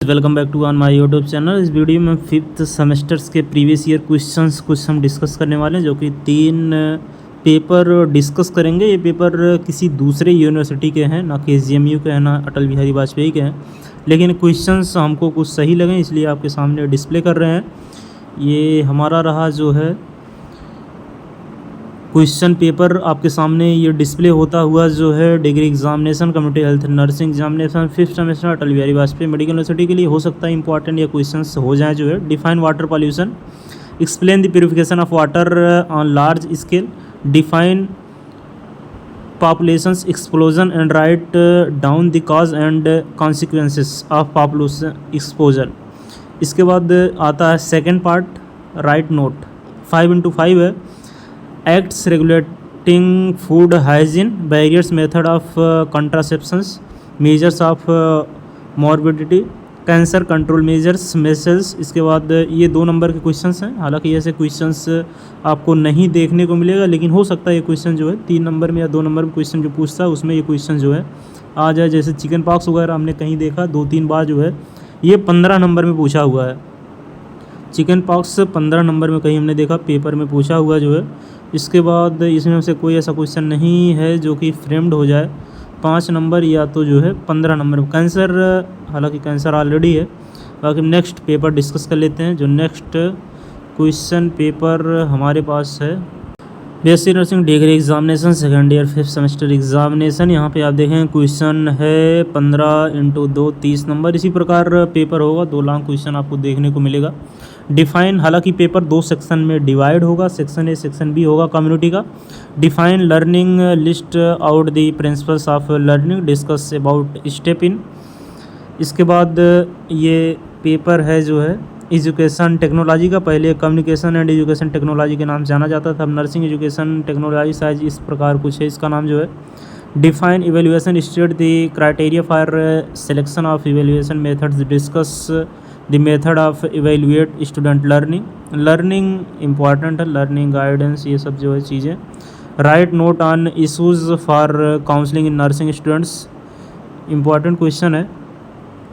Welcome back to on my YouTube channel. इस video में fifth semesters के previous year questions कुछ हम डिस्कस करने वाले हैं, जो कि 3 पेपर डिस्कस करेंगे। ये पेपर किसी दूसरे यूनिवर्सिटी के हैं, ना KGMU के हैं, ना अटल बिहारी वाजपेयी के हैं, लेकिन क्वेश्चंस हमको कुछ सही लगे इसलिए आपके सामने डिस्प्ले कर रहे हैं। ये हमारा रहा जो है क्वेश्चन पेपर आपके सामने ये डिस्प्ले होता हुआ जो है degree examination, community health nursing examination fifth semester Atal Bihari Vajpayee medical university के लिए हो सकता है इंपॉर्टेंट ये क्वेश्चंस हो जाए। जो है define water pollution, explain the purification of water on large scale, define population explosion and write down the cause and consequences of population exposure. इसके बाद आता है second part, right note. 5x5 है। Acts regulating food hygiene, barriers, method of contraceptions, measures of morbidity, cancer control measures, message. इसके बाद ये 2 number के questions हैं। हालांकि ऐसे क्वेश्चंस आपको नहीं देखने को मिलेगा, लेकिन हो सकता है ये क्वेश्चन जो है 3 नंबर में या 2 नंबर में क्वेश्चन जो पूछता है उसमें ये क्वेश्चन जो है आ जाए। जैसे चिकन पॉक्स वगैरह हमने कहीं देखा 2-3 बार जो है ये 15 नंबर में पूछा हुआ है। चिकन पॉक्स 15 नंबर में कहीं हमने देखा पेपर में पूछा हुआ जो है। इसके बाद इसमें से कोई ऐसा क्वेश्चन नहीं है जो कि फ्रेम्ड हो जाए 5 नंबर या तो जो है 15 नंबर में। कैंसर, हालांकि कैंसर ऑलरेडी है। बाकी नेक्स्ट पेपर डिस्कस कर लेते हैं। जो नेक्स्ट क्वेश्चन पेपर हमारे पास है BSc nursing degree examination second year fifth semester examination. यहाँ पे आप देखें क्वेश्चन है 15x2 30 नंबर। इसी प्रकार पेपर होगा, 2 लॉन्ग क्वेश्चन आपको देखने को मिलेगा। डिफाइन, हालांकि पेपर 2 सेक्शन में डिवाइड होगा, सेक्शन ए सेक्शन बी होगा कम्युनिटी का। Define learning, list out the principles of learning, discuss about step in. इसके बाद ये पेपर है जो है एजुकेशन टेक्नोलॉजी का। पहले कम्युनिकेशन एंड एजुकेशन टेक्नोलॉजी के नाम से जाना जाता था, अब नर्सिंग एजुकेशन टेक्नोलॉजी शायद इस प्रकार कुछ है इसका नाम जो है। Define evaluation, state the criteria for selection of evaluation methods, discuss the method of evaluate student learning. Learning important है, लर्निंग गाइडेंस, ये सब जो है चीज़ें। Right note on issues for counselling in nursing students, important question है।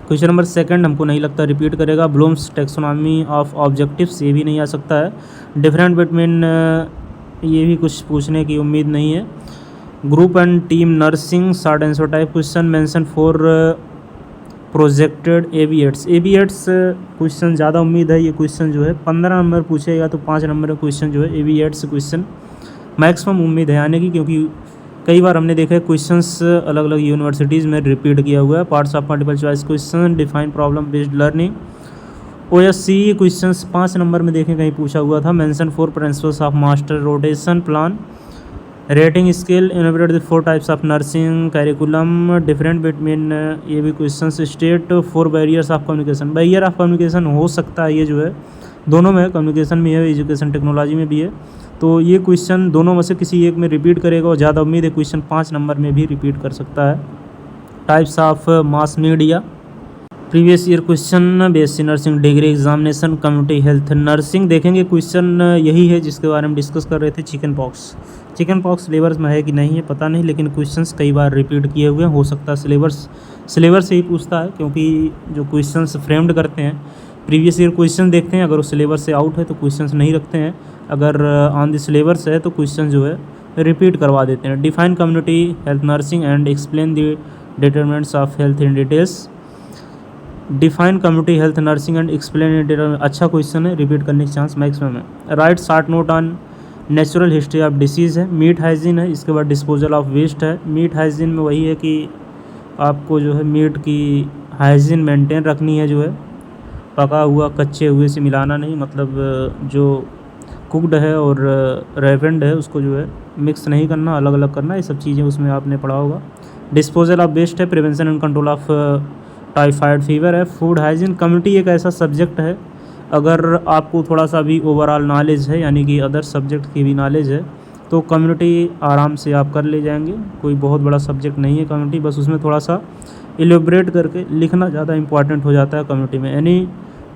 Question number 2 हमको नहीं लगता रिपीट करेगा। ब्लूम्स टैक्सोनॉमी ऑफ ऑब्जेक्टिव्स, ये भी नहीं आ सकता है। डिफरेंट बिटवीन, ये भी कुछ पूछने की उम्मीद नहीं है। Group and team nursing, short answer type question. Mention 4 projected एविएट्स क्वेश्चन ज़्यादा उम्मीद है। ये क्वेश्चन जो है 15 नंबर पूछेगा तो 5 नंबर का क्वेश्चन जो है एविएट्स क्वेश्चन मैक्सिमम उम्मीद है आने की, क्योंकि कई बार हमने देखा है क्वेश्चंस अलग अलग यूनिवर्सिटीज़ में रिपीट किया हुआ है। Parts of multiple choice question, define problem based learning. OSC questions 5 number में देखें कहीं पूछा हुआ था। Mention 4 principles of master rotation plan. Rating scale, innovate the 4 types of nursing curriculum, different between, ये भी question. State 4 barriers of communication, barrier of communication हो सकता है ये जो है दोनों में, कम्युनिकेशन में है, एजुकेशन टेक्नोलॉजी में भी है। तो ये क्वेश्चन दोनों में से किसी एक में रिपीट करेगा और ज़्यादा उम्मीद है क्वेश्चन 5 नंबर में भी रिपीट कर सकता है। Types of mass media, previous year question BSc nursing degree examination community health nursing. देखेंगे क्वेश्चन यही है जिसके बारे में डिस्कस कर रहे थे। चिकन पॉक्स सिलेबस में है कि नहीं है पता नहीं, लेकिन क्वेश्चंस कई बार रिपीट किए हुए हैं। हो सकता है सिलेबस से ही पूछता है, क्योंकि जो क्वेश्चंस फ्रेम्ड करते हैं प्रीवियस ईयर क्वेश्चन देखते हैं, अगर उस सिलेबस से आउट है तो क्वेश्चंस नहीं रखते हैं, अगर ऑन द सिलेबस है तो क्वेश्चन जो है रिपीट करवा देते हैं। Define community health nursing and explain the determinants of health in details. Define community health nursing and explain in detail, अच्छा क्वेश्चन है, रिपीट करने के चांस मैक्सिमम है। Right short note on natural history of disease है। Meet hygiene है। इसके बाद disposal of waste है। मीट हाइजीन में वही है कि आपको जो है मीट की हाइजीन मेंटेन रखनी है, जो है पका हुआ कच्चे हुए से मिलाना नहीं, मतलब जो कुकड है और रेवेंड है उसको जो है मिक्स नहीं करना, अलग अलग करना, ये सब चीज़ें उसमें आपने पढ़ा होगा। डिस्पोजल ऑफ वेस्ट है। Prevention and control of typhoid fever है। फूड हाइजीन, कम्युनिटी एक ऐसा सब्जेक्ट है, अगर आपको थोड़ा सा भी ओवरऑल नॉलेज है, यानी कि अदर सब्जेक्ट की भी नॉलेज है, तो कम्युनिटी आराम से आप कर ले जाएंगे। कोई बहुत बड़ा सब्जेक्ट नहीं है कम्युनिटी, बस उसमें थोड़ा सा एलोबरेट करके लिखना ज़्यादा इंपॉर्टेंट हो जाता है कम्युनिटी में। एनी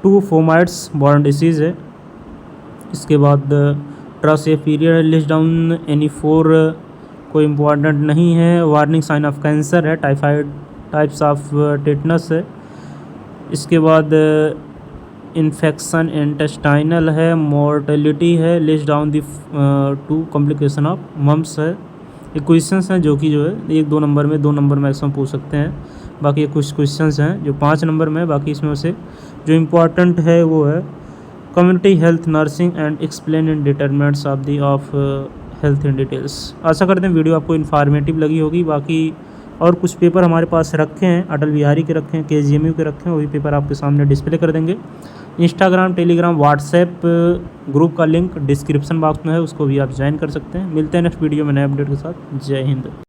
2 फोमाइट्स बॉर्न डिसीज़ है। इसके बाद truss a period, list down any 4, कोई इम्पॉर्टेंट नहीं है। वार्निंग साइन ऑफ कैंसर है। टाइफाइड टाइप्स ऑफ टेटनस है। इसके बाद इन्फेक्शन इंटेस्टाइनल है, मोर्टेलिटी है, list down the 2 complication of mumps है। ये क्वेश्चंस हैं जो कि जो है 1-2 नंबर में, 2 नंबर मैक्सिमम पूछ सकते हैं। बाकी ये कुछ क्वेश्चंस हैं जो 5 नंबर में, बाकी इसमें से जो इम्पोर्टेंट है वो है community health nursing and explain in determinants of health in details. आशा करते हैं वीडियो आपको इन्फॉर्मेटिव लगी होगी। बाकी और कुछ पेपर हमारे पास रखे हैं, अटल बिहारी के रखे हैं, KGMU के रखे हैं, वही पेपर आपके सामने डिस्प्ले कर देंगे। इंस्टाग्राम, टेलीग्राम, व्हाट्सएप ग्रुप का लिंक डिस्क्रिप्शन बॉक्स में है, उसको भी आप ज्वाइन कर सकते हैं। मिलते हैं नेक्स्ट वीडियो में नए अपडेट के साथ। जय हिंद।